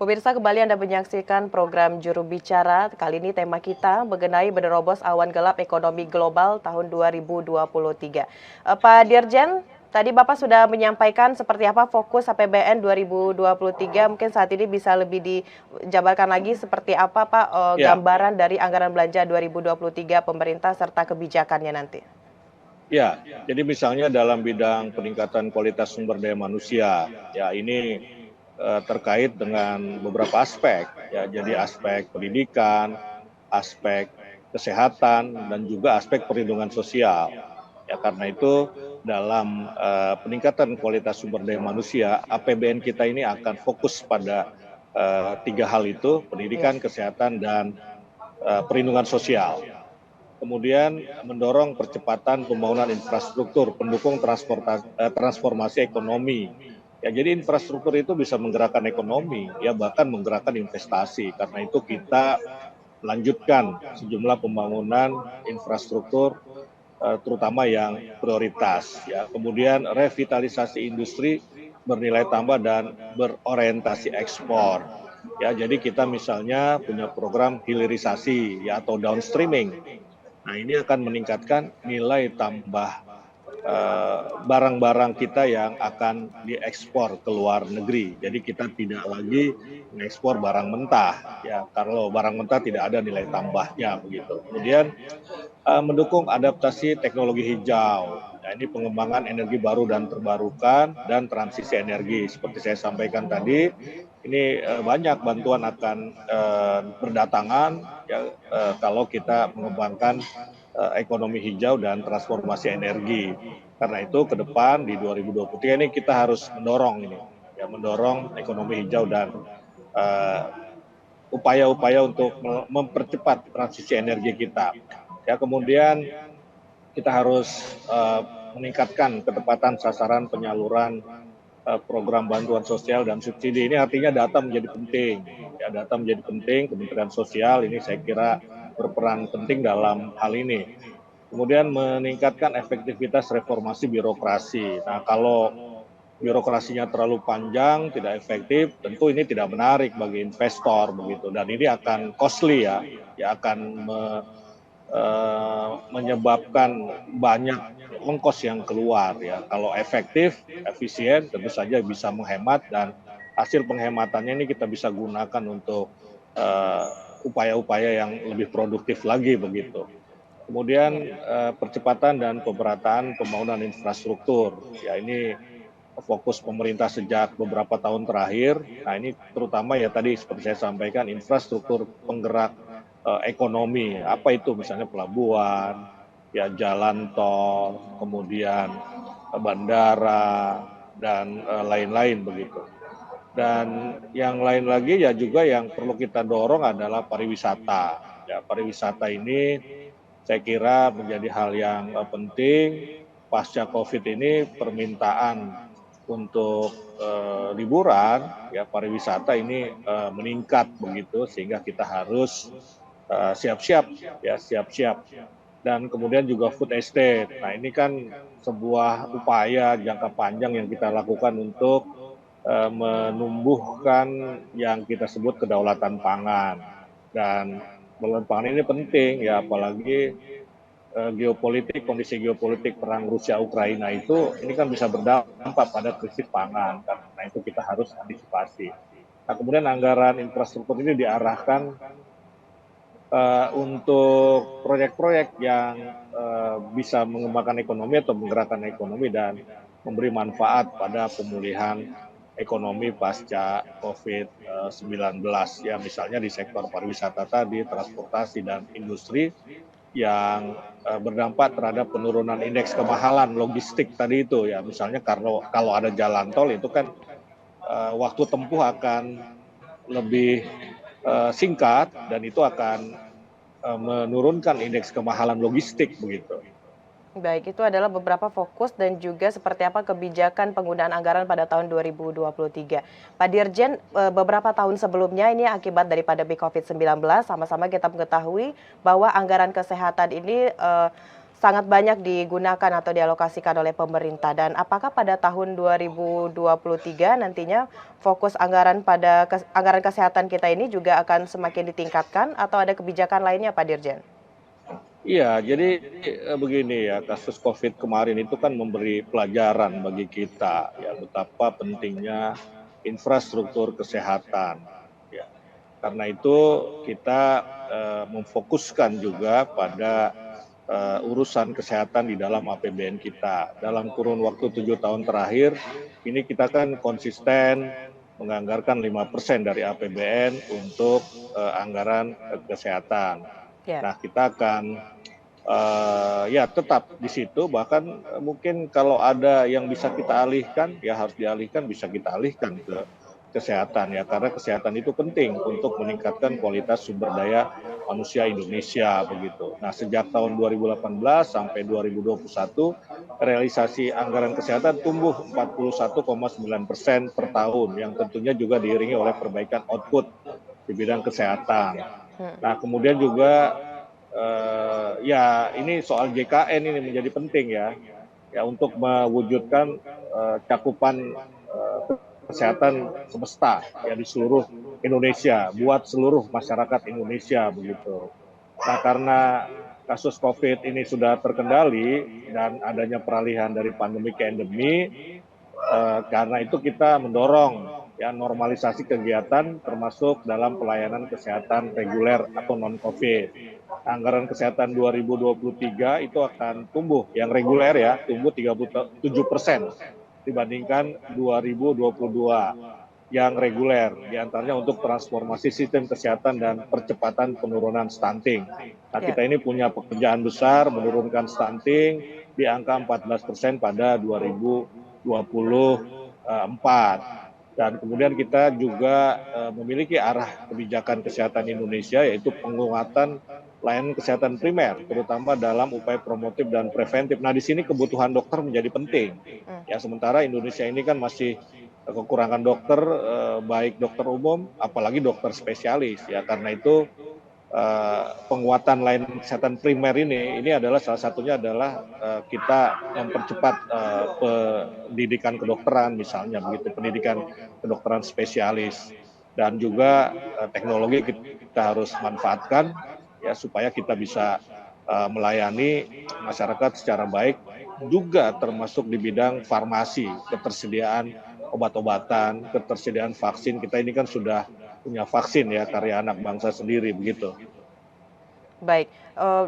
Pemirsa, kembali Anda menyaksikan program Juru Bicara. Kali ini tema kita mengenai menerobos awan gelap ekonomi global tahun 2023. Pak Dirjen, tadi Bapak sudah menyampaikan seperti apa fokus APBN 2023. Mungkin saat ini bisa lebih dijabarkan lagi seperti apa Pak Ya, gambaran dari anggaran belanja 2023 pemerintah serta kebijakannya nanti. ya. Jadi misalnya dalam bidang peningkatan kualitas sumber daya manusia, ya ini terkait dengan beberapa aspek, ya. Jadi aspek pendidikan, aspek kesehatan, dan juga aspek perlindungan sosial. Ya karena itu dalam peningkatan kualitas sumber daya manusia, APBN kita ini akan fokus pada tiga hal itu: Ya. pendidikan, kesehatan, dan perlindungan sosial. Kemudian mendorong percepatan pembangunan infrastruktur pendukung transformasi ekonomi. Ya, jadi infrastruktur itu bisa menggerakkan ekonomi, ya bahkan menggerakkan investasi. Karena itu kita lanjutkan sejumlah pembangunan infrastruktur, terutama yang prioritas. Ya, kemudian revitalisasi industri bernilai tambah dan berorientasi ekspor. Ya, jadi kita misalnya punya program hilirisasi, ya, atau downstreaming. Nah, ini akan meningkatkan nilai tambah barang-barang kita yang akan diekspor ke luar negeri. Jadi kita tidak lagi mengekspor barang mentah. Ya, kalau barang mentah tidak ada nilai tambahnya begitu. Kemudian mendukung adaptasi teknologi hijau. Nah, ini pengembangan energi baru dan terbarukan dan transisi energi. Seperti saya sampaikan tadi, ini banyak bantuan akan berdatangan ya kalau kita mengembangkan ekonomi hijau dan transformasi energi. Karena itu ke depan di 2023 ini kita harus mendorong ini, ya mendorong ekonomi hijau dan upaya-upaya untuk mempercepat transisi energi kita. Ya kemudian kita harus meningkatkan ketepatan sasaran penyaluran program bantuan sosial dan subsidi. Ini artinya data menjadi penting. Ya, data menjadi penting. Kementerian Sosial ini saya kira berperan penting dalam hal ini. Kemudian meningkatkan efektivitas reformasi birokrasi. Nah, kalau birokrasinya terlalu panjang, tidak efektif, tentu ini tidak menarik bagi investor begitu. Dan ini akan costly ya akan menyebabkan banyak ongkos yang keluar ya. Kalau efektif, efisien, tentu saja bisa menghemat dan hasil penghematannya ini kita bisa gunakan untuk upaya-upaya yang lebih produktif lagi begitu. Kemudian percepatan dan pemerataan pembangunan infrastruktur. Ya ini fokus pemerintah sejak beberapa tahun terakhir. Nah ini terutama ya tadi seperti saya sampaikan infrastruktur penggerak ekonomi. Apa itu misalnya pelabuhan, ya jalan tol, kemudian bandara dan lain-lain begitu. Dan yang lain lagi ya juga yang perlu kita dorong adalah pariwisata. Ya pariwisata ini saya kira menjadi hal yang penting. Pasca COVID ini permintaan untuk liburan ya pariwisata ini meningkat begitu sehingga kita harus siap-siap ya siap-siap. Dan kemudian juga food estate. Nah ini kan sebuah upaya jangka panjang yang kita lakukan untuk menumbuhkan yang kita sebut kedaulatan pangan. Dan kedaulatan pangan ini penting ya apalagi geopolitik, kondisi geopolitik perang Rusia Ukraina itu ini kan bisa berdampak pada krisis pangan. Karena itu kita harus antisipasi. Nah, kemudian anggaran infrastruktur ini diarahkan untuk proyek-proyek yang bisa mengembangkan ekonomi atau menggerakkan ekonomi dan memberi manfaat pada pemulihan ekonomi pasca COVID-19. Ya misalnya di sektor pariwisata tadi, transportasi dan industri yang berdampak terhadap penurunan indeks kemahalan logistik tadi itu ya. Misalnya kalau ada jalan tol itu kan waktu tempuh akan lebih singkat dan itu akan menurunkan indeks kemahalan logistik begitu. Baik, itu adalah beberapa fokus dan juga seperti apa kebijakan penggunaan anggaran pada tahun 2023. Pak Dirjen, beberapa tahun sebelumnya ini akibat dari pandemi COVID-19, sama-sama kita mengetahui bahwa anggaran kesehatan ini sangat banyak digunakan atau dialokasikan oleh pemerintah. Dan apakah pada tahun 2023 nantinya fokus anggaran pada anggaran kesehatan kita ini juga akan semakin ditingkatkan atau ada kebijakan lainnya Pak Dirjen? Iya, jadi begini ya, kasus COVID kemarin itu kan memberi pelajaran bagi kita ya betapa pentingnya infrastruktur kesehatan. Ya, karena itu kita memfokuskan juga pada urusan kesehatan di dalam APBN kita. Dalam kurun waktu 7 tahun terakhir, ini kita kan konsisten menganggarkan 5% dari APBN untuk anggaran kesehatan. Ya. Nah, kita akan ya tetap di situ, bahkan mungkin kalau ada yang bisa kita alihkan, ya harus dialihkan, bisa kita alihkan ke kesehatan ya, karena kesehatan itu penting untuk meningkatkan kualitas sumber daya manusia Indonesia begitu. Nah, sejak tahun 2018 sampai 2021 realisasi anggaran kesehatan tumbuh 41,9% per tahun, yang tentunya juga diiringi oleh perbaikan output di bidang kesehatan. Nah, kemudian juga ya ini soal JKN ini menjadi penting ya, untuk mewujudkan cakupan kesehatan semesta ya di seluruh Indonesia, buat seluruh masyarakat Indonesia begitu. Nah, karena kasus COVID ini sudah terkendali dan adanya peralihan dari pandemi ke endemi, karena itu kita mendorong ya normalisasi kegiatan termasuk dalam pelayanan kesehatan reguler atau non-COVID. Anggaran kesehatan 2023 itu akan tumbuh, yang reguler ya, tumbuh 37% dibandingkan 2022 yang reguler, diantaranya untuk transformasi sistem kesehatan dan percepatan penurunan stunting. Nah, Ya. kita ini punya pekerjaan besar menurunkan stunting di angka 14% pada 2024. Dan kemudian kita juga memiliki arah kebijakan kesehatan Indonesia, yaitu penguatan layanan kesehatan primer, terutama dalam upaya promotif dan preventif. Nah, di sini kebutuhan dokter menjadi penting. Ya, sementara Indonesia ini kan masih kekurangan dokter, baik dokter umum, apalagi dokter spesialis. Ya, karena itu penguatan layanan kesehatan primer ini adalah salah satunya adalah kita mempercepat pendidikan kedokteran, misalnya begitu, pendidikan kedokteran spesialis, dan juga teknologi kita harus manfaatkan ya supaya kita bisa melayani masyarakat secara baik, juga termasuk di bidang farmasi, ketersediaan obat-obatan, ketersediaan vaksin. Kita ini kan sudah punya vaksin ya, karya anak bangsa sendiri begitu. Baik,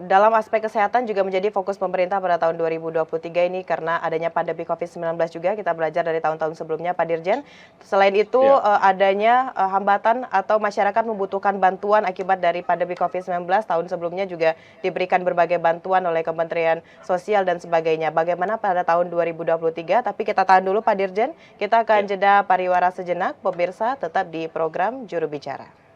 dalam aspek kesehatan juga menjadi fokus pemerintah pada tahun 2023 ini karena adanya pandemi COVID-19 juga, kita belajar dari tahun-tahun sebelumnya Pak Dirjen. Selain itu Ya. adanya hambatan atau masyarakat membutuhkan bantuan akibat dari pandemi COVID-19, tahun sebelumnya juga diberikan berbagai bantuan oleh Kementerian Sosial dan sebagainya. Bagaimana pada tahun 2023? Tapi kita tahan dulu Pak Dirjen, kita akan jeda pariwara sejenak, pemirsa tetap di program Juru Bicara.